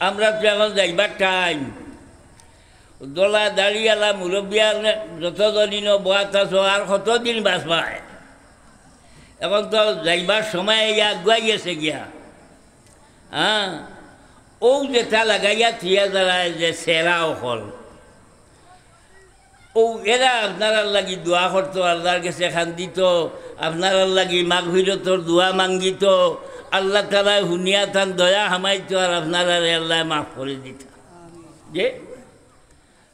আমরা তো এখন যাইবার টাইম দোলা দাঁড়িয়ালা মুরব্বিয়ার যতদিন বয়াত আছো আর কতদিন বাঁচবায় এখন তো যাইবার সময় আগুয়াই গেছে গিয়া হ্যাঁ ও যেটা লাগাইয়া থিয়া দাঁড়ায় যে সেরা হল ও এরা আপনার লাগি দোয়া করতো আল্লাহর কাছে খান্দিত আপনার লাগি মাগফিরতর দোয়া মাঙ্গিত আল্লাহ তালা হুনিয়া তান দয়া হামাইতো আর আপনার আল্লাহ মাফ করে দিত যে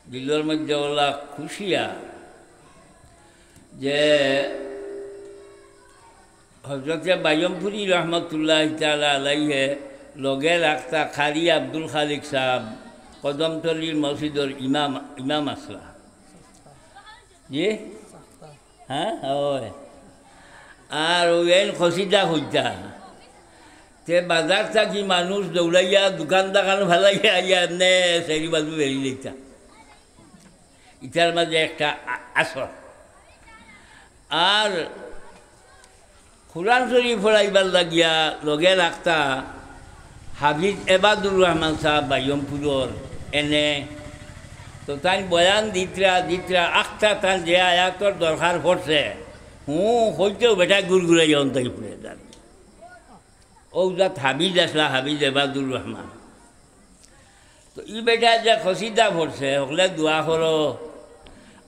দিলের মধ্যে ওলা খুশিয়া যে হজরতে বাইয়মপুরি রহমতুল্লাহ তাআলা আলাইহে লগে রাখতা খারি আব্দুল খালিক সাহেব কদমতলির মসজিদর ইমাম আসলা জি হ্যাঁ হয় আর ওই খসিদা হইতা তে বাজার থাকি মানুষ দৌড়াইয়া দোকান দাকান ভালাইয়া আইয়া এমনি চারি বাজু বেরিয়ে দিতা ইটার মাঝে একটা আসর আর কোরআন শরীফ পড়াইবার লাগিয়া লগে রাখতা হাফিজ এবাদুর রহমান সাহেব বাইয়মপুরর এনে তো তাই বয়ান দিতরা আখটা তান যে আয়াতর দরকার পড়ছে হইতেও বেটা গুড়গুড়াই অন্তই পড়ে যান ও যা হাবিজ আসলা হাবিজ এবাদুর রহমান তো ই বেটা যে খসিদা পড়ছে হলে দোয়া করো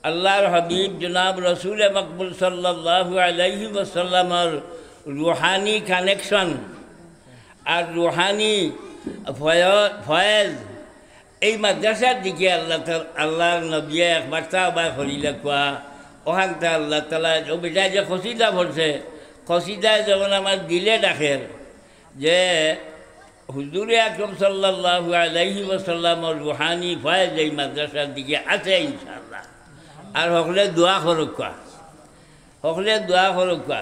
আল্লাহর হাবিব জনাব রসুল মকবুল সাল্লাল্লাহু আলাইহি ওয়াসাল্লামর রুহানি কানেকশন আর রুহানি ফয়েজ এই মাদ্রাসার দিকে আল্লাহর নবী একবার তাওবা করিলে কোয়া ওখানটা আল্লাহ তালা ও বেটা যে খসিদা পড়ছে খসিদায় যখন আমার দিলে ডাকের যে হুজুরে আকরম সাল্লাল্লাহু আলাইহি ওয়াসাল্লামর রুহানি ফয়েজ এই মাদ্রাসার দিকে আছে ইনশাআল্লাহ আর হকলে দোয়া করুকা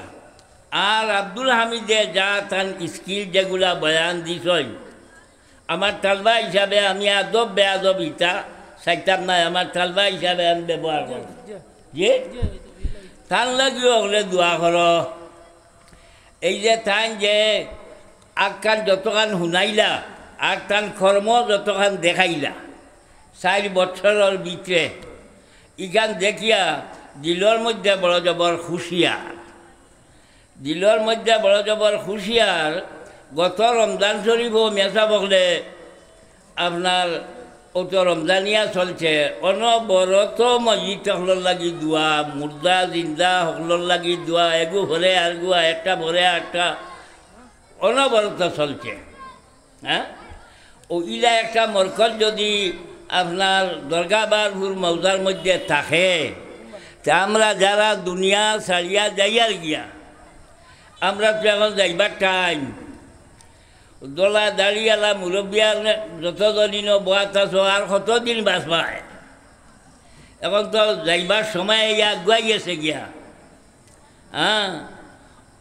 আর আব্দুল হামিদে যা তান স্কিল যেগুলা বয়ান দিছই আমার তালবা হিসাবে আমি আদব বেআদব ইটা চাইতাম নাই আমার তালবা হিসাবে আমি ব্যবহার করি যে তান লাগিও হকলে দোয়া কর এই যে তান যে আগখান যতখান শুনাইলা আর তান কর্ম যতখান দেখাইলা 4 বছরের ভিতরে ইখান দেখিয়া দিলর মধ্যে বড় জবর খুশিয়ার গত রমজান শরীফও মেসা বকলে আপনার অত রমজানিয়া চলছে অনবরত মসজিদ সকলের লাগি দোয়া মুর্দা জিন্দা সকলের লাগি দোয়া এগু ভরে আর গুয়া একটা ভরে একটা অনবরত চলছে হ্যাঁ ও ইলা একটা মরকজ যদি আপনার দরগাবারপুর মৌজার মধ্যে থাকে তা আমরা যারা দুনিয়া ছাড়িয়া যাইয়ার গিয়া আমরা তো এখন যাইবার টাইম দোলা দাঁড়িয়ালা মুরব্বিয়ার যতদিন বয়াত আছো আর কতদিন বাঁচবায় এখন তো যাইবার সময় আগুয়াই গেছে গিয়া হ্যাঁ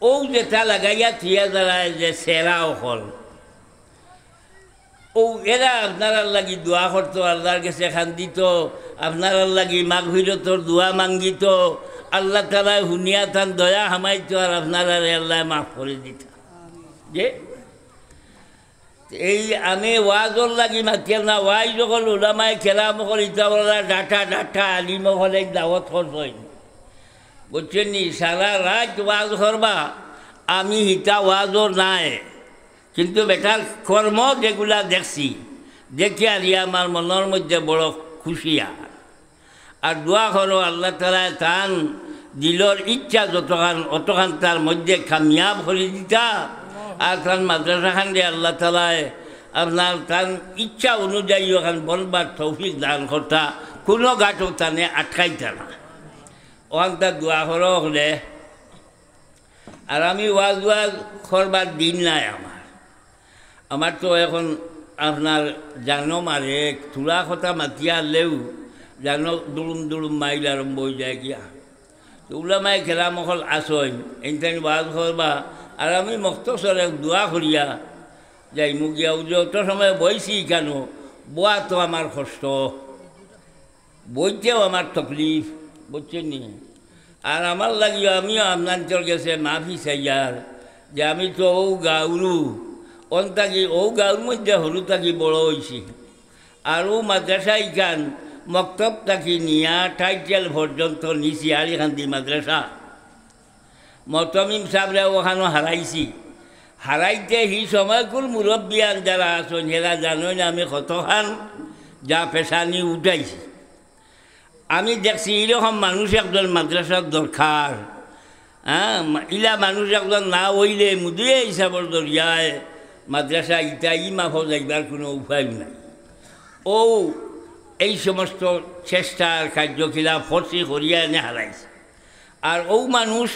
ও যেটা লাগাইয়া থিয়া দাঁড়ায় যে সেরা হল ও এরা আপনার লাগি দোয়া করতো আল্লাহর কাছে খান্দিত আপনার লাগি মাগফিরতর দোয়া মাঙ্গিত আল্লাহ তালা হুনিয়া তান দয়া হামাইতো আর আপনার আল্লাহ মাফ করে দিত যে এই আমি ওয়াজর লাগি মাতিয়ে না ওয়াই যখন ওলামায় খেলা মকল ইতাবলা ডাটা আলিমকলে দাওয়াত করছই বুঝছেন নি সারা রাত ওয়াজ করবা আমি হিতা ওয়াজর নাই কিন্তু বেটার কর্ম যেগুলা দেখছি দেখি আর আমার মনের মধ্যে বড় খুশিয়া আর দোয়া করো আল্লাহ তালা তান দিলর ইচ্ছা যতখান অতখান তার মধ্যে কামিয়াব করে দিতা আর তার মাদ্রাসাখান দিয়ে আল্লাহ তালায় আপনার তার ইচ্ছা অনুযায়ী ওখান বলবার তৌফিক দান করতা কোনো গাঠও তানে আটকাইতা না ওখান তার দোয়া করো হলে আর আমি ওয়াজ করবার দিন নাই আমার তো এখন আপনার জানো মারে তুলা কথা মাতিয়া আনলেও জানো দুলুম মাইল আরম্ভ হয়ে যায় গিয়া তো ওলামাই খেলা মহল আসই এইটাই ওয়াজ করবা আর আমি মক্তসরে দোয়া করিয়া যাই মুগিয়া যত সময় বইছি কেন বোয়া তো আমার কষ্ট বইতেও আমার তকলিফ বুঝছেন নি আর আমার লাগিও আমিও আপনার গেছে মাফি চাইয়ার যে আমি তো ও গাউরু অন থাকি ও গাঁর মধ্যে সরু থাকি বড় হয়েছি আর ও মাদ্রাসা ইখান মক্তব থাকি নিয়া টাইটেল পর্যন্ত নিছি আলিখান্দি মাদ্রাসা মতমিম সাহেবরা ওখানে হারাইছি হারাইতে সেই সময়কুল মুরব্বিয়ান যারা আছেন সেরা জানেন আমি কতখান যা পেশানি উঠাইছি আমি দেখছি এরকম মানুষ একজন মাদ্রাসার দরকার হ্যাঁ ইলা মানুষ একজন না হইলে মুদিয়ে হিসাবর দরিয়ায় মাদ্রাসা ইটা ই মাফ যাইবার কোনো উপায় নাই ও এই সমস্ত চেষ্টার কার্যকিলা ফসি করিয়া এনে হারাইছে আর ও মানুষ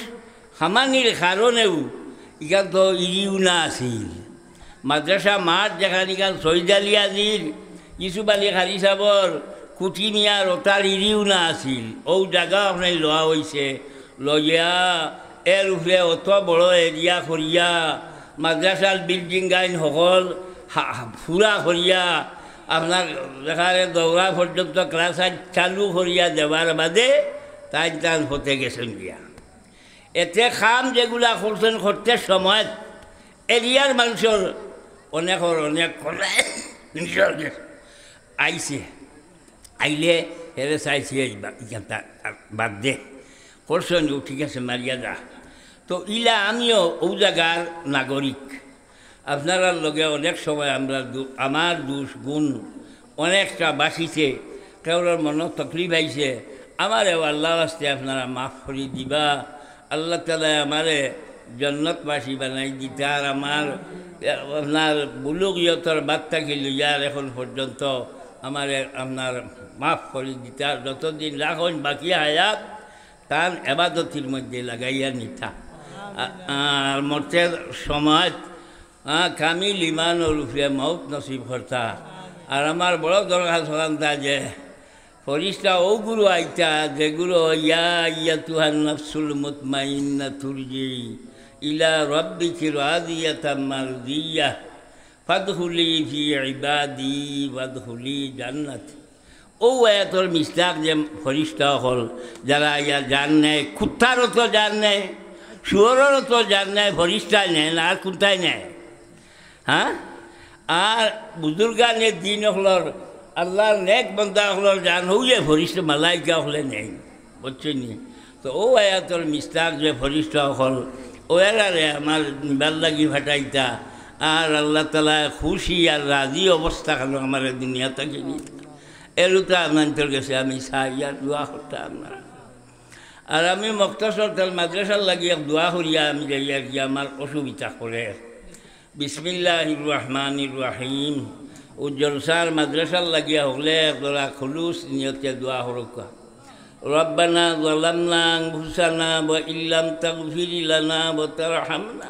সামানির কারণেও ইখান তো ইরিও না আছিল মাদ্রাসা মাঠ যেখান ইখান শহীদালিয়াজির ইসুফ আলী খালি সাহর কুটি মিয়ার ওটার ইরিও না আছিল ও জায়গা আপনার লোৱা হয়েছে লইয়া এর উপরে অত বড় এরিয়া করিয়া মাদ্রাসার বিল্ডিং গাইন সকল ফুরা করিয়া আপনার দেখারে দৌড়া পর্যন্ত ক্লাস চালু করিয়া দেওয়ার বাদে তাই তান হতে গেছেন গিয়া এতে খাম যেগুলা করছেন করতে সময় এরিয়ার মানুষের অনেক আইছে আইলে হেরে চাইছে বাদ দে করছেন ঠিক আছে মারিয়া যা তো ইলা আমিও ও জায়গার নাগরিক আপনার লগে অনেক সময় আমরা আমার দোষ গুণ অনেকটা বাঁচিছে কারোর মনত তকলিফ আইছে আমারে আল্লাহ আসতে আপনারা মাফ করে দিবা আল্লাহ তালা আমারে জন্নতবাসী বানাই দিতে আর আমার আপনার বুলুকিয়তর বার্তাকে লইয়ার এখন পর্যন্ত আমারে আপনার মাফ করে দিতে আর যতদিন রাখুন বাকি হায়াত তার এবাদতির মধ্যে লাগাইয়া নিতা আর মতের সময় কামিল ইমানোর উপরে মৌত নসিব করতা আর আমার বড় দরকার সকান্তা যে ফরিস্তা ও গুরু আইতা যেগুলো ইয়া তুহান নফসুল মুতমাইন্না তুরজি ইলা রব্বিকি রাদিয়াতাম মারদিয়া ফাদখুলি ফি ইবাদি ওয়াদখুলি জান্নাতি ও আয়াতর মিস্তাক যে ফরিস্তা হল যারা ইয়া জান নেয় কুত্তারও তো জান নেয় শুয়োরেরও তো জান নেয় ফরিস্তায় নেয় না আর কোনটায় নেয় হ্যাঁ আর বুজুর্গানের দিন হলর আল্লাহর নেক বন্দা হলর জান হইলে ফরিস্তা মালাইকা হলে নেই বুঝছেন নি তো ও আয়াতর মিস্তাক যে ফরিস্তা হল ও এরারে আমার নিবার লাগি ফাটাইতা আর আল্লাহ তালা খুশি আর রাজি অবস্থা খালো আমার দুনিয়া থেকে এরুতা আপনার গেছে আমি চাই আর দোয়া করতাম না আর আমি মক্তসর তাল মাদ্রাসার লাগিয়া দোয়া করিয়া আমি যাইয়া গিয়া আমার অসুবিধা করে বিসমিল্লাহির রহমানির রহিম ও জলসার মাদ্রাসার লাগিয়া হলে একদলা খুলুস নিয়তে দোয়া হরকা রব্বানা যালামনা আনফুসানা ওয়া ইল্লাম তাগফির লানা ওয়া তারহামনা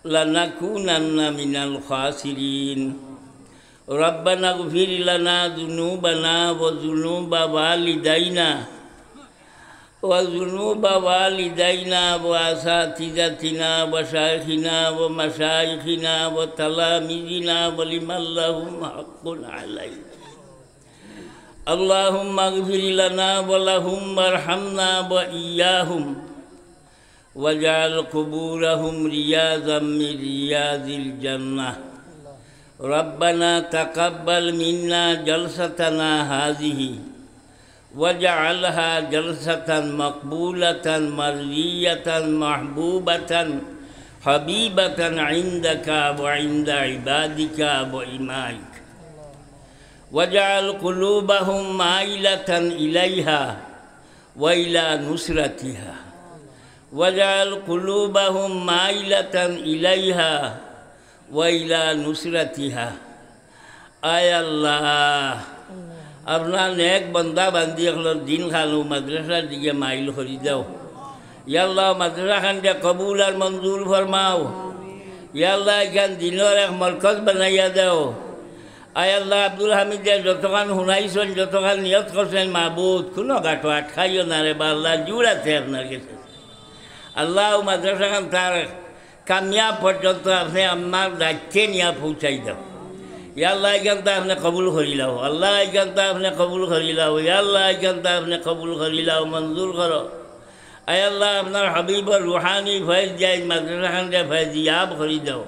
লানাকুনান্না মিনাল খাসিরিন রব্বানা গফির লানা যুনুবানা ওয়া যুনুবা ওয়ালিদাইনা وذنوب والدينا وأساتذتنا وشيخنا ومشايخنا وتلاميذنا ولمن لهم حق علينا اللهم اغفر لنا ولهم وارحمنا وإياهم واجعل قبورهم رياضا من رياض الجنة ربنا تقبل منا جلستنا هذه وجعلها جلسة مقبولة مرضية محبوبة حبيبة عندك وعند عبادك وإمائك واجعل قلوبهم مائلة إليها وإلى نصرتها واجعل قلوبهم مائلة إليها وإلى نصرتها آي الله আপনার নেক বন্দা বান্দি এগুলোর দিন খালো মাদ্রাসার দিকে মাইল করি দাও ইয়াল্লাহ মাদ্রাসা খানটা কবুল আর মঞ্জুর ফরমাও ইয়াল্লাহ এখান দিনের এক মরকজ বানাইয়া দাও আয় আল্লাহ আব্দুল হামিদের যতক্ষণ শুনাইছেন যতক্ষণ নিয়ত করছেন মাহবুদ কোনো গাঁটো আটকাইও না রে বা আল্লাহ জোর আছে আপনার কাছে আল্লাহ মাদ্রাসা খান তার কামিয়াব পর্যন্ত আপনি আমার দায়িত্বে নিয়ে পৌঁছাই দাও আল্লাহ এখানটা আপনি কবুল করি লাও আল্লাহ এখানটা আপনি কবুল করি লাও আল্লাহ এখানটা আপনি কবুল করি লাও মঞ্জুর করো আয় আল্লাহ আপনার হাবিবর রুহানি ফয়েজ যায় মাদ্রাসা খানটা ফয়েজ ইয়াব করি দাও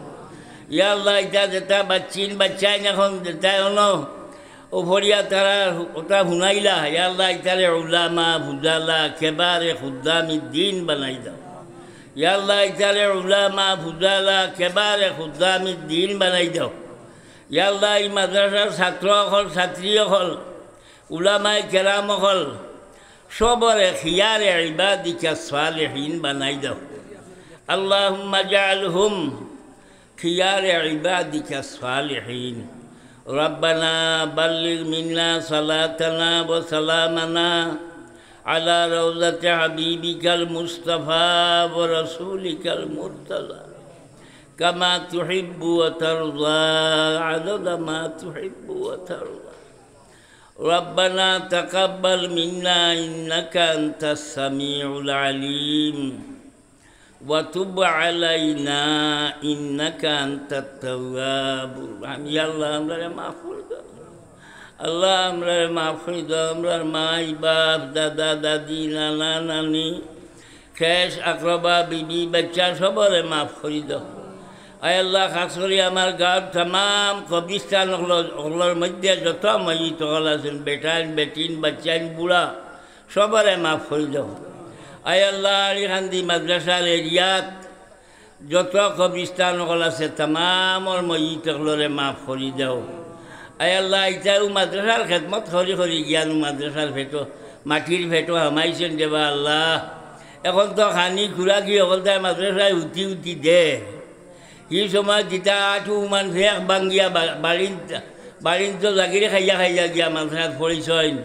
ইয়া আল্লাহ এটা যেটা বাচ্চিন বাচ্চাই এখন যেটা হলো ওপরিয়া তারা ওটা শুনাইলা ইয়া আল্লাহ ইতারে উলামা ফুজালা কেবারে খুদ্দামি দিন বানাই দাও ইয়া আল্লাহ ইতারে উলামা ফুজালা কেবারে খুদ্দামি দিন বানাই দাও ইয়া আল্লাহ এই মাদ্রাসার ছাত্রসকল ছাত্রীসকল উলামায়ে কেরামসকল সবরে খিয়ারে ইবাদিকা সালিহিন বানাই দাও আল্লাহুম্মা জাআলহুম খিয়ারে ইবাদিকা সালিহিন রব্বানা বাল্লিগ মিন্না সালাতানা ওয়া সালামানা আলা রাউজাতি হাবিবিকাল মুস্তাফা ওয়া রাসূলিকাল মুরতালা কামা তুহিব্বু ওয়া তারদা আদাদা মা তুহিব্বু ওয়া তারদা ربنا تقبل منا إنك أنت السميع العليم وتب علينا إنك أنت التواب الرحيم يا الله أمرنا معفول الله أمرنا معفول أمرنا ماي باب دادا دادي نانا ناني خيش أقربا بيبي بچا সবরে মাফ করে দাও আয় আল্লাহ খাস করে আমার গাঁর তমাম কবরিস্তান ওগুলোর মধ্যে যত মজিদ হল আছেন বেটাইন বেটিন বাচ্চাইন বুড়া সবারে মাফ করে দাও আয় আল্লাহ আলিখান্দি মাদ্রাসার এরিয়াত যত কবরিস্তান হল আছে তমামর মজিদ ওগুলোরে মাফ করে দাও আয় আল্লাহ ইটাও মাদ্রাসার খেদমত করি করি জ্ঞান মাদ্রাসার ভেটো মাটির ভেটো হামাইছেন দেবা আল্লাহ এখন তো খানি খুরাকি অকল তাই মাদ্রাসায় উঠি উঠি দে এই সময় যেটা আঠু মান ফেক বাঙ্গিয়া বাড়িন তো জাগিরে খাইয়া খাইয়া গিয়া মাদ্রাসাত পড়িছইন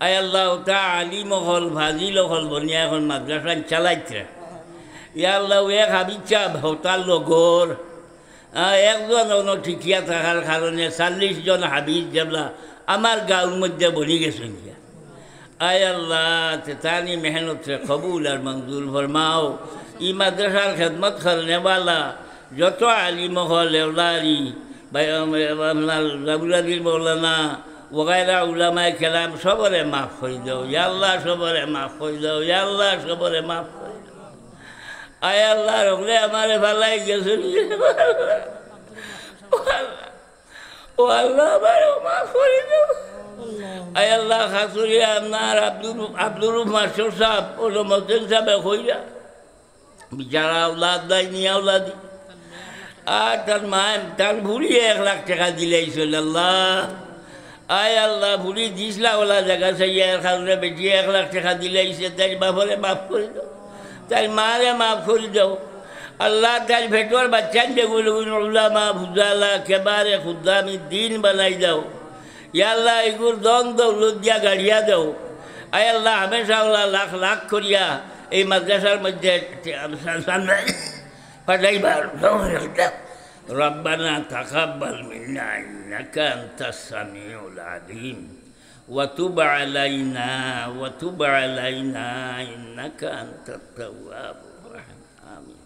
আয় আল্লাহ ওটা আলিম হল ভাজিল হল বনিয়া এখন মাদ্রাসান চালাইছে ইয়া আল্লাহ এক হাবিচ্ছা ভোটার লগর একজন অন্য ঠিকিয়া থাকার কারণে 40 জন হাবিজ যেগুলা আমার গাঁর মধ্যে বনি গেছেন গিয়া আয় আল্লাহ তেতানি মেহনত রে কবুল আর মঞ্জুর ফরমাও ই মাদ্রাসার খেদমত করনেওয়ালা যত আলিম হল এওলারি আপনার জাবুলাদির মৌলানা ওগায়রা উলামায়ে কেরাম সবরে মাফ করে দাও ইয়া আল্লাহ সবরে মাফ করে দাও ইয়া আল্লাহ সবরে মাফ করে দাও আয় আল্লাহ রকলে আমারে ভালাই গেছেন ও আল্লাহ আমারে মাফ করে দাও আয় আল্লাহ খাসুরি আপনার আব্দুর মাস্টার সাহেব ও মতেন সাহেব হইয়া বিচারা আওলাদ দায় নিয়ে আওলাদি আর তার মায় তার ভুড়ি 1 লাখ টাকা দিলেছিল আল্লাহ আয় আল্লাহ ভুড়ি 10 লাখ ওলা জায়গা চাইয়া খাজুরে বেটি 1 লাখ টাকা দিলেছে তাই বাপরে মাফ করে দাও তাই মারে মাফ করে দাও আল্লাহ তাই ভেটোর বাচ্চান যেগুলো উলামা ফুজালা কেবারে খুদ্দামি দিন বানাই দাও ইয়া আল্লাহ এগুর দন দৌলত দিয়া গাড়িয়া দাও আয় আল্লাহ হামেশা ওলা লাখ লাখ করিয়া এই মাদ্রাসার মধ্যে فدايبر ربنا تقبل منا إنك أنت السميع العليم وتب علينا إنك أنت التواب الرحيم آمين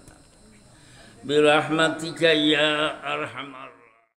برحمتك يا أرحم الراحمين.